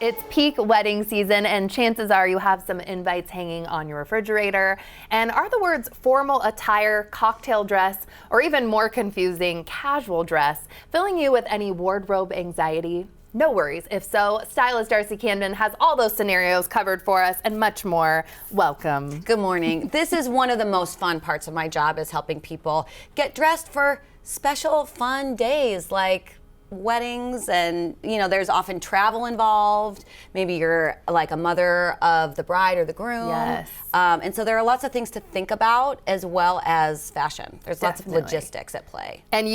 It's peak wedding season, and chances are you have some invites hanging on your refrigerator. And are the words formal attire, cocktail dress, or even more confusing, casual dress filling you with any wardrobe anxiety? No worries. If so, Stylist Darcy Camden has all those scenarios covered for us and much more. Welcome. Good morning. This is one of the most fun parts of my job, is helping people get dressed for special fun days like weddings, and there's often travel involved. Maybe you're like a mother of the bride or the groom. Yes. And so there are lots of things to think about, as well as fashion. There's lots of logistics at play. And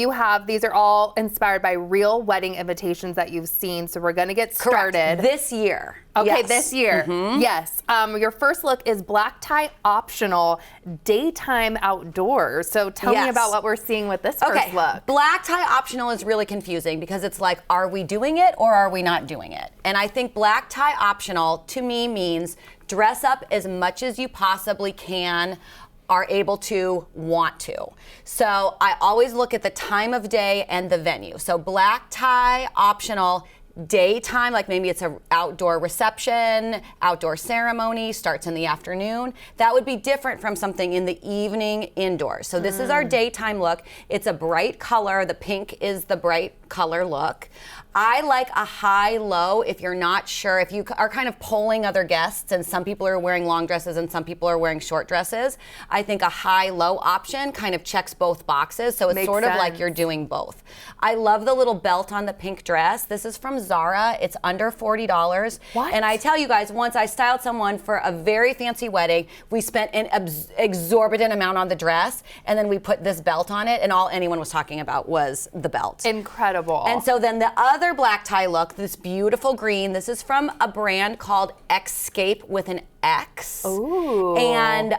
these are all inspired by real wedding invitations that you've seen. So we're going to get started. Correct. This year. Okay, Yes. This year. Mm-hmm. Yes. Your first look is black tie optional, daytime outdoors. So tell me about what we're seeing with this first look. Black tie optional is really confusing because it's like, are we doing it or are we not doing it? And I think black tie optional to me means dress up as much as you possibly can, are able to, want to. So I always look at the time of day and the venue. So black tie optional, daytime, like maybe it's an outdoor reception, outdoor ceremony, starts in the afternoon. That would be different from something in the evening indoors. So this is our daytime look. It's a bright color. The pink is the bright color look. I like a high-low if you're not sure, if you are kind of polling other guests and some people are wearing long dresses and some people are wearing short dresses. I think a high-low option kind of checks both boxes, so it's sort of like you're doing both. I love the little belt on the pink dress. This is from Zara. It's under $40. What? And I tell you guys, once I styled someone for a very fancy wedding, we spent an exorbitant amount on the dress, and then we put this belt on it, and all anyone was talking about was the belt. Incredible. And so then the other black tie look, this beautiful green, this is from a brand called Escape with an X. Ooh. And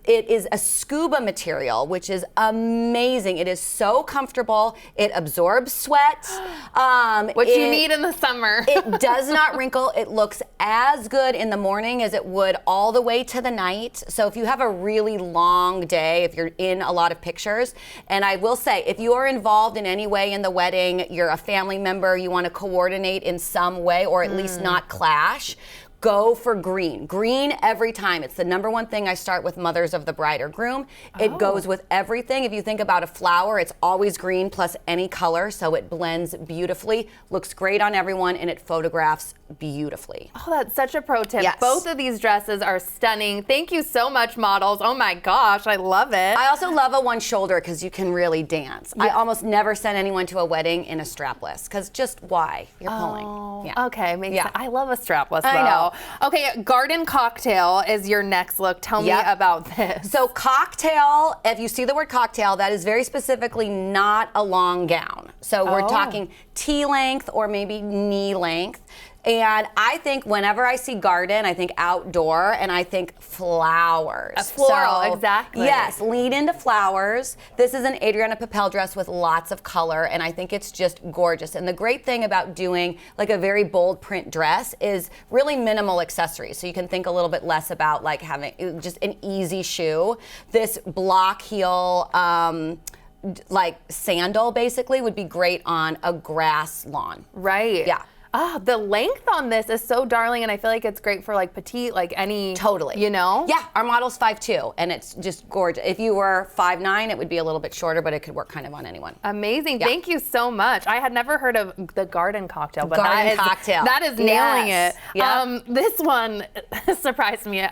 it is a scuba material, which is amazing. It is so comfortable. It absorbs sweat. What you need in the summer. It does not wrinkle. It looks as good in the morning as it would all the way to the night. So if you have a really long day, if you're in a lot of pictures, and I will say, if you are involved in any way in the wedding, you're a family member, you want to coordinate in some way, or at least not clash, go for green. Green every time. It's the number one thing I start with mothers of the bride or groom. It goes with everything. If you think about a flower, it's always green plus any color, so it blends beautifully, looks great on everyone, and it photographs beautifully. Oh, that's such a pro tip. Yes. Both of these dresses are stunning. Thank you so much, models. Oh my gosh, I love it. I also love a one shoulder because you can really dance. I almost never send anyone to a wedding in a strapless, because just why? You're pulling. Yeah. Okay, makes sense. I love a strapless though. I know. Okay, garden cocktail is your next look. Tell me about this. So cocktail, if you see the word cocktail, that is very specifically not a long gown. So we're talking T length or maybe knee length. And I think whenever I see garden, I think outdoor, and I think flowers. A floral, exactly. Yes, lean into flowers. This is an Adriana Papel dress with lots of color, and I think it's just gorgeous. And the great thing about doing like a very bold print dress is really minimal accessories. So you can think a little bit less about like having just an easy shoe. This block heel, like sandal basically, would be great on a grass lawn. Right. Yeah. Oh, the length on this is so darling, and I feel like it's great for like petite, like any. Totally. Yeah, our model's 5'2", and it's just gorgeous. If you were 5'9", it would be a little bit shorter, but it could work kind of on anyone. Amazing. Yeah. Thank you so much. I had never heard of the garden cocktail, but cocktail. That is nailing it. Yep. This one surprised me.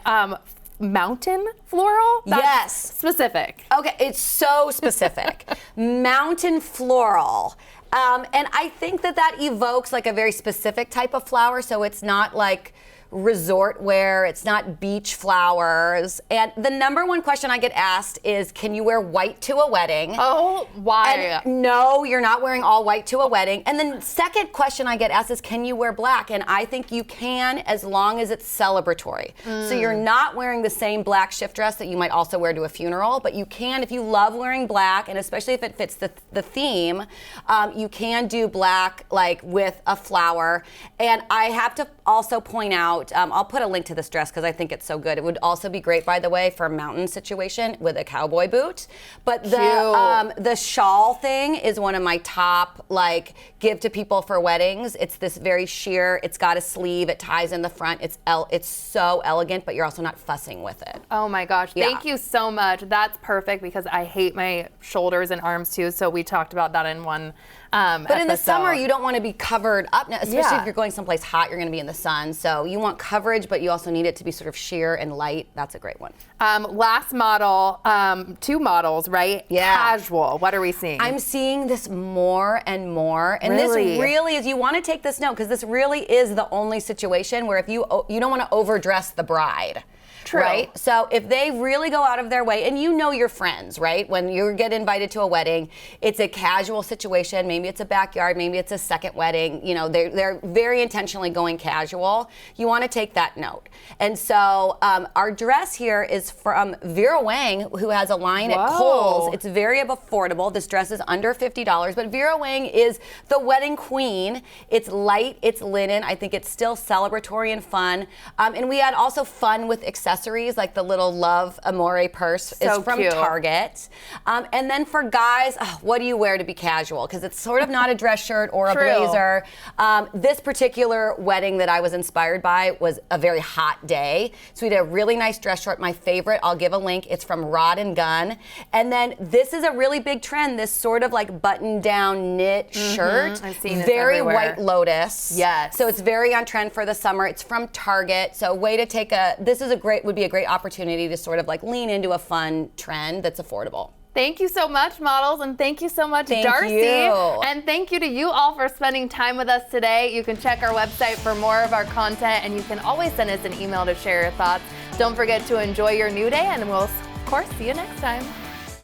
Mountain floral? That's specific. Okay, it's so specific. Mountain floral. And I think that evokes like a very specific type of flower, so it's not like resort wear, it's not beach flowers. And the number one question I get asked is, can you wear white to a wedding? Oh, why? And no, you're not wearing all white to a wedding. And then second question I get asked is, can you wear black? And I think you can, as long as it's celebratory. So you're not wearing the same black shift dress that you might also wear to a funeral, but you can, if you love wearing black, and especially if it fits the theme, you can do black like with a flower. And I have to also point out note, I'll put a link to this dress because I think it's so good. It would also be great, by the way, for a mountain situation with a cowboy boot. But the shawl thing is one of my top, like, give to people for weddings. It's this very sheer, it's got a sleeve, it ties in the front. It's so elegant, but you're also not fussing with it. Oh my gosh, thank you so much. That's perfect because I hate my shoulders and arms too, so we talked about that in one But in the summer, you don't want to be covered up, especially if you're going someplace hot, you're going to be in the sun. So you want coverage, but you also need it to be sort of sheer and light. That's a great one. Last model, 2 models, right? Yeah. Casual, what are we seeing? I'm seeing this more and more. And Really? this really is, you want to take this note, because this really is the only situation where if you don't want to overdress the bride. True. Right? So if they really go out of their way, and you know your friends, right? When you get invited to a wedding, it's a casual situation. Maybe it's a backyard, maybe it's a second wedding. You know, they're very intentionally going casual. You want to take that note. And so our dress here is from Vera Wang, who has a line at Kohl's. It's very affordable. This dress is under $50, but Vera Wang is the wedding queen. It's light, it's linen. I think it's still celebratory and fun. And we had also fun with accessories, like the little Love Amore purse is from Target. And then for guys, what do you wear to be casual? Because it's sort of not a dress shirt or a blazer. This particular wedding that I was inspired by was a very hot day. So we did a really nice dress shirt. My favorite, I'll give a link. It's from Rod and Gun. And then this is a really big trend, this sort of like button-down knit shirt. I've seen it very everywhere. White Lotus. Yes. So it's very on trend for the summer. It's from Target. So way to take would be a great opportunity to sort of like lean into a fun trend that's affordable. Thank you so much, models, and thank you so much, Darcy. Thank you. And thank you to you all for spending time with us today. You can check our website for more of our content, and you can always send us an email to share your thoughts. Don't forget to enjoy your new day, and we'll, of course, see you next time.